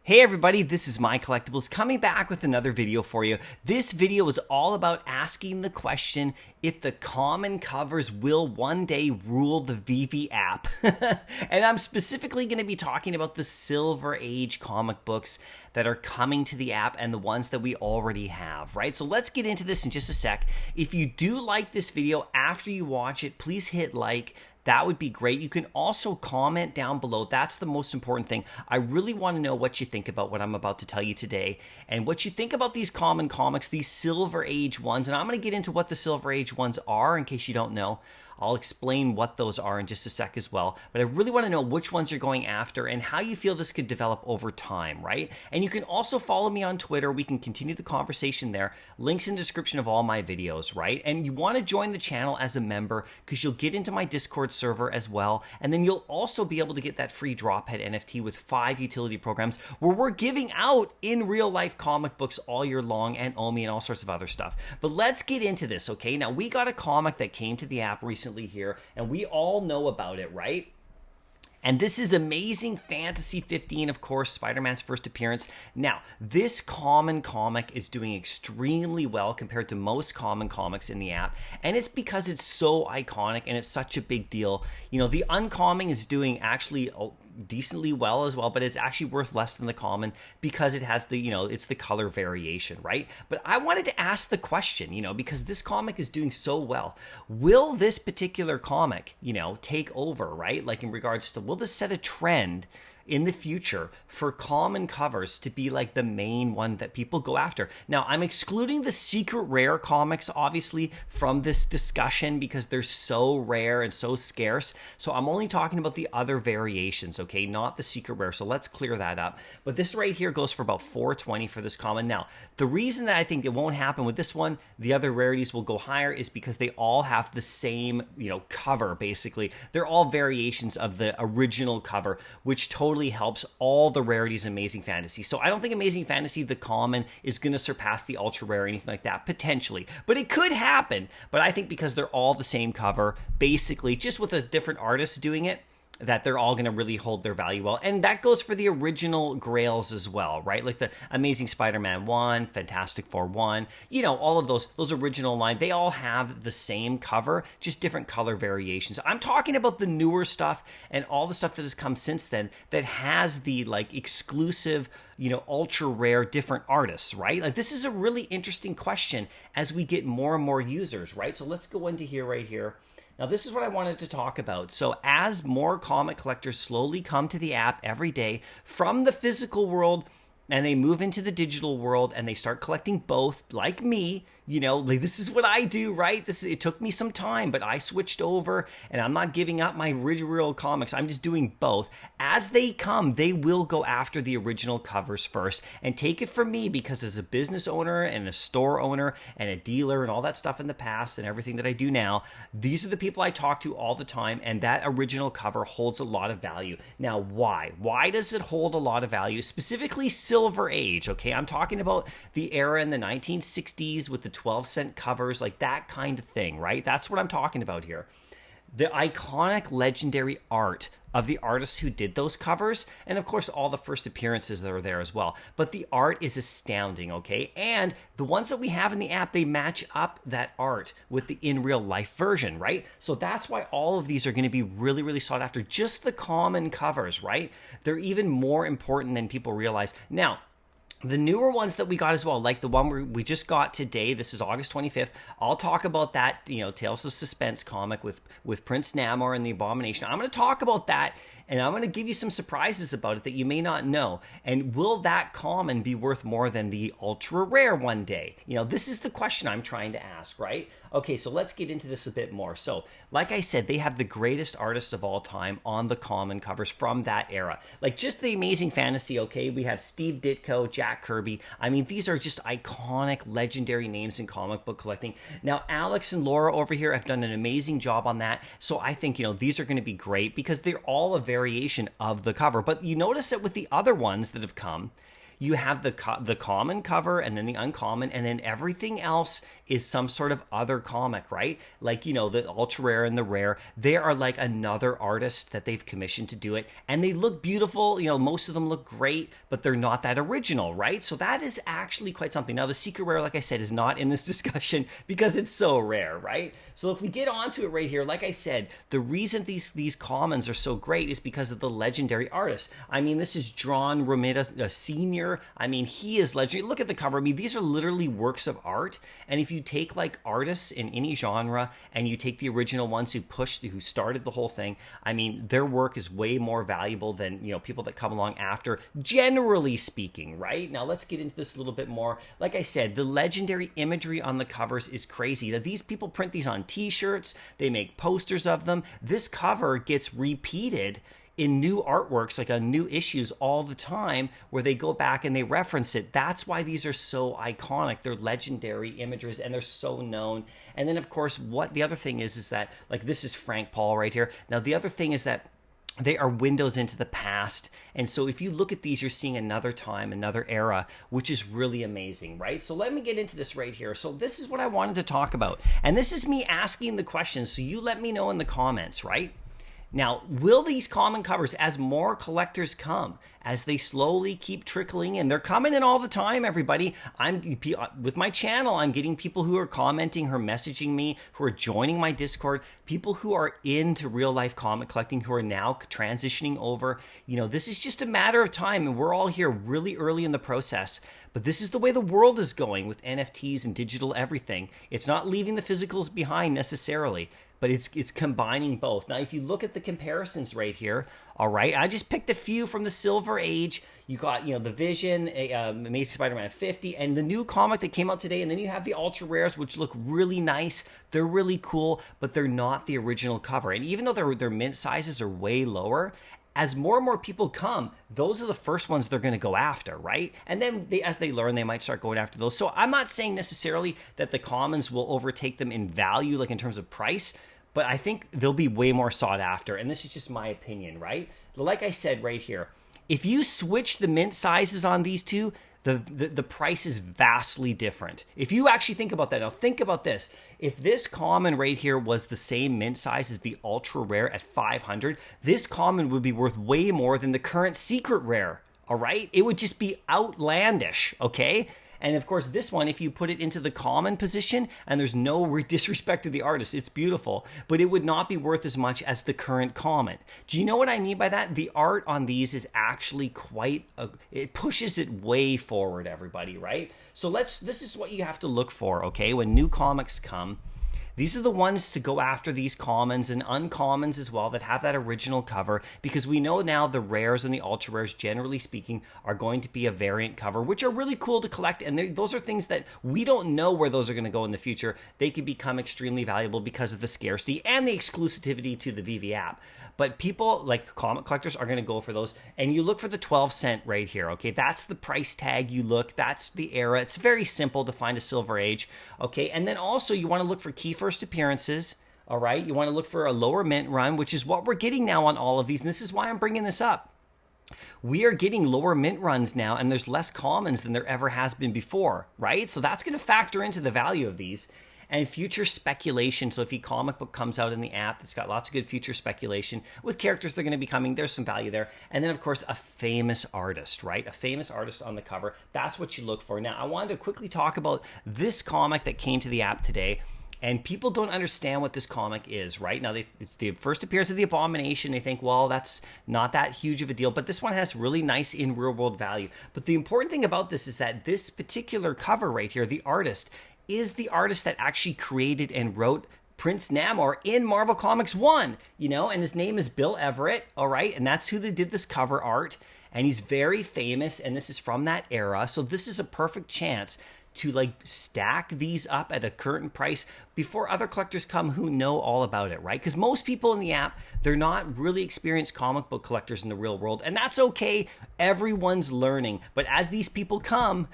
Hey everybody, this is MyCollectables coming back with another video for you. This video is all about asking the question if the common covers will one day rule the Veve app. And I'm specifically going to be talking about the Silver Age comic books that are coming to the app and the ones that we already have, right? So let's get into this in just a sec. If you do like this video, after you watch it, please hit like. That would be great. You can also comment down below. That's the most important thing. I really want to know what you think about what I'm about to tell you today and what you think about these common comics, these Silver Age ones. And I'm going to get into what the Silver Age ones are in case you don't know. I'll explain what those are in just a sec as well. But I really want to know which ones you're going after and how you feel this could develop over time, right? And you can also follow me on Twitter. We can continue the conversation there. Links in the description of all my videos, right? And you want to join the channel as a member because you'll get into my Discord server as well. And then you'll also be able to get that free Drophead NFT with 5 utility programs where we're giving out in real life comic books all year long and Omi and all sorts of other stuff. But let's get into this, okay? Now, we got a comic that came to the app recently here, and we all know about it, right? And this is Amazing Fantasy 15, of course, Spider-Man's first appearance. Now, this common comic is doing extremely well compared to most common comics in the app, and it's because it's so iconic and it's such a big deal. You know, the uncommon is doing actually decently well as well, but it's actually worth less than the common because it has the, it's the color variation, right? But I wanted to ask the question, because this comic is doing so well, will this particular comic, take over, right? Like in regards to, will this set a trend in the future for common covers to be like the main one that people go after? Now, I'm excluding the secret rare comics, obviously, from this discussion because they're so rare and so scarce. So I'm only talking about the other variations, okay? Not the secret rare. So let's clear that up. But this right here goes for about $4.20 for this common. Now, the reason that I think it won't happen with this one, the other rarities will go higher, is because they all have the same, cover, basically. They're all variations of the original cover, which totally helps all the rarities in Amazing Fantasy. So I don't think Amazing Fantasy, the common, is going to surpass the ultra rare or anything like that, potentially. But it could happen. But I think because they're all the same cover, basically, just with a different artist doing it, that they're all going to really hold their value well. And that goes for the original grails as well, right? Like the Amazing Spider-Man 1, Fantastic Four 1, all of those original line, they all have the same cover, just different color variations. I'm talking about the newer stuff and all the stuff that has come since then that has the exclusive, ultra rare different artists, right? Like this is a really interesting question as we get more and more users, right? So let's go into here right here. Now, this is what I wanted to talk about. So as more comic collectors slowly come to the app every day from the physical world and they move into the digital world and they start collecting both, like me, this is what I do, right? It took me some time, but I switched over and I'm not giving up my original comics. I'm just doing both. As they come, they will go after the original covers first. And take it from me, because as a business owner and a store owner and a dealer and all that stuff in the past and everything that I do now, these are the people I talk to all the time, and that original cover holds a lot of value. Now, why? Why does it hold a lot of value? Specifically Silver Age, okay? I'm talking about the era in the 1960s with the 12-cent covers, like that kind of thing, right? That's what I'm talking about here. The iconic legendary art of the artists who did those covers, and of course all the first appearances that are there as well. But the art is astounding, okay? And the ones that we have in the app, they match up that art with the in real life version, right? So that's why all of these are going to be really, really sought after. Just the common covers, right? They're even more important than people realize. Now, the newer ones that we got as well, like the one we just got today, this is August 25th. I'll talk about that, Tales of Suspense comic with Prince Namor and the Abomination. I'm going to talk about that, and I'm going to give you some surprises about it that you may not know. And will that common be worth more than the ultra rare one day? This is the question I'm trying to ask, right? Okay, so let's get into this a bit more. So, like I said, they have the greatest artists of all time on the common covers from that era. Like just the Amazing Fantasy, okay? We have Steve Ditko, Jack Kirby. I mean, these are just iconic, legendary names in comic book collecting. Now, Alex and Laura over here have done an amazing job on that. So I think, these are going to be great because they're all a variation of the cover. But you notice that with the other ones that have come, you have the common cover and then the uncommon, and then everything else is some sort of other comic, right? Like, you know, the ultra rare and the rare, they are like another artist that they've commissioned to do it. And they look beautiful. You know, most of them look great, but they're not that original, right? So that is actually quite something. Now, the secret rare, like I said, is not in this discussion because it's so rare, right? So if we get onto it right here, like I said, the reason these commons are so great is because of the legendary artist. I mean, this is John Romita Sr. I mean, he is legendary. Look at the cover. I mean, these are literally works of art. And if you take like artists in any genre and you take the original ones who started the whole thing, I mean, their work is way more valuable than, you know, people that come along after, generally speaking, right? Now let's get into this a little bit more. Like I said, the legendary imagery on the covers is crazy. That these people print these on t-shirts, they make posters of them. This cover gets repeated in new artworks, like on new issues all the time, where they go back and they reference it. That's why these are so iconic. They're legendary images and they're so known. And then of course, what the other thing is that, like, this is Frank Paul right here. Now the other thing is that they are windows into the past. And so if you look at these, you're seeing another time, another era, which is really amazing, right? So let me get into this right here. So this is what I wanted to talk about. And this is me asking the questions. So you let me know in the comments, right? Now, will these common covers, as more collectors come, as they slowly keep trickling in, they're coming in all the time, everybody. With my channel, I'm getting people who are commenting, who are messaging me, who are joining my Discord, people who are into real life comic collecting, who are now transitioning over. You know, this is just a matter of time, and we're all here really early in the process. But this is the way the world is going with NFTs and digital everything. It's not leaving the physicals behind necessarily, but it's combining both. Now, if you look at the comparisons right here, all right, I just picked a few from the Silver Age. You got, you know, the Vision, Amazing Spider-Man 50, and the new comic that came out today. And then you have the Ultra Rares, which look really nice. They're really cool, but they're not the original cover. And even though their mint sizes are way lower, as more and more people come, those are the first ones they're going to go after, right? And then as they learn, they might start going after those. So I'm not saying necessarily that the commons will overtake them in value, like in terms of price, but I think they'll be way more sought after. And this is just my opinion, right? Like I said right here, if you switch the mint sizes on these two, the price is vastly different. If you actually think about that, now think about this. If this common right here was the same mint size as the ultra rare at 500, this common would be worth way more than the current secret rare, all right? It would just be outlandish, okay? And of course, this one, if you put it into the common position, and there's no disrespect to the artist, it's beautiful, but it would not be worth as much as the current common. Do you know what I mean by that? The art on these is actually it pushes it way forward, everybody, right? So this is what you have to look for, okay? When new comics come, these are the ones to go after, these commons and uncommons as well that have that original cover, because we know now the rares and the ultra rares, generally speaking, are going to be a variant cover, which are really cool to collect. And those are things that we don't know where those are going to go in the future. They can become extremely valuable because of the scarcity and the exclusivity to the Veve app. But people, like comic collectors, are going to go for those. And you look for the 12 cent right here, okay? That's the price tag you look. That's the era. It's very simple to find a Silver Age, okay? And then also you want to look for key first appearances, all right? You want to look for a lower mint run, which is what we're getting now on all of these. And this is why I'm bringing this up. We are getting lower mint runs now, and there's less commons than there ever has been before, right? So that's going to factor into the value of these. And future speculation. So if a comic book comes out in the app, it's got lots of good future speculation with characters that are going to be coming. There's some value there. And then, of course, a famous artist, right? A famous artist on the cover. That's what you look for. Now, I wanted to quickly talk about this comic that came to the app today. And people don't understand what this comic is, right? Now, it's the first appearance of the Abomination. They think, well, that's not that huge of a deal. But this one has really nice in real-world value. But the important thing about this is that this particular cover right here, the artist, is the artist that actually created and wrote Prince Namor in Marvel Comics 1, you know, and his name is Bill Everett, all right? And that's who they did this cover art, and he's very famous, and this is from that era. So this is a perfect chance to like stack these up at a current price before other collectors come who know all about it, right? Because most people in the app, they're not really experienced comic book collectors in the real world, and that's okay. Everyone's learning. But as these people come,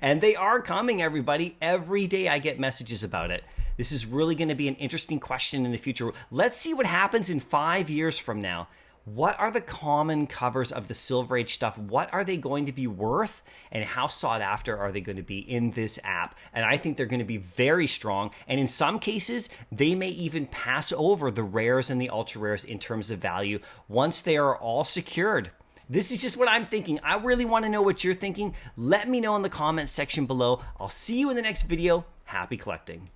and they are coming, everybody, every day I get messages about it. This is really going to be an interesting question in the future. Let's see what happens in 5 years from now. what are the common covers of the Silver Age stuff? What are they going to be worth? And how sought after are they going to be in this app? And I think they're going to be very strong. And in some cases, they may even pass over the rares and the ultra rares in terms of value once they are all secured. This is just what I'm thinking. I really want to know what you're thinking. Let me know in the comments section below. I'll see you in the next video. Happy collecting.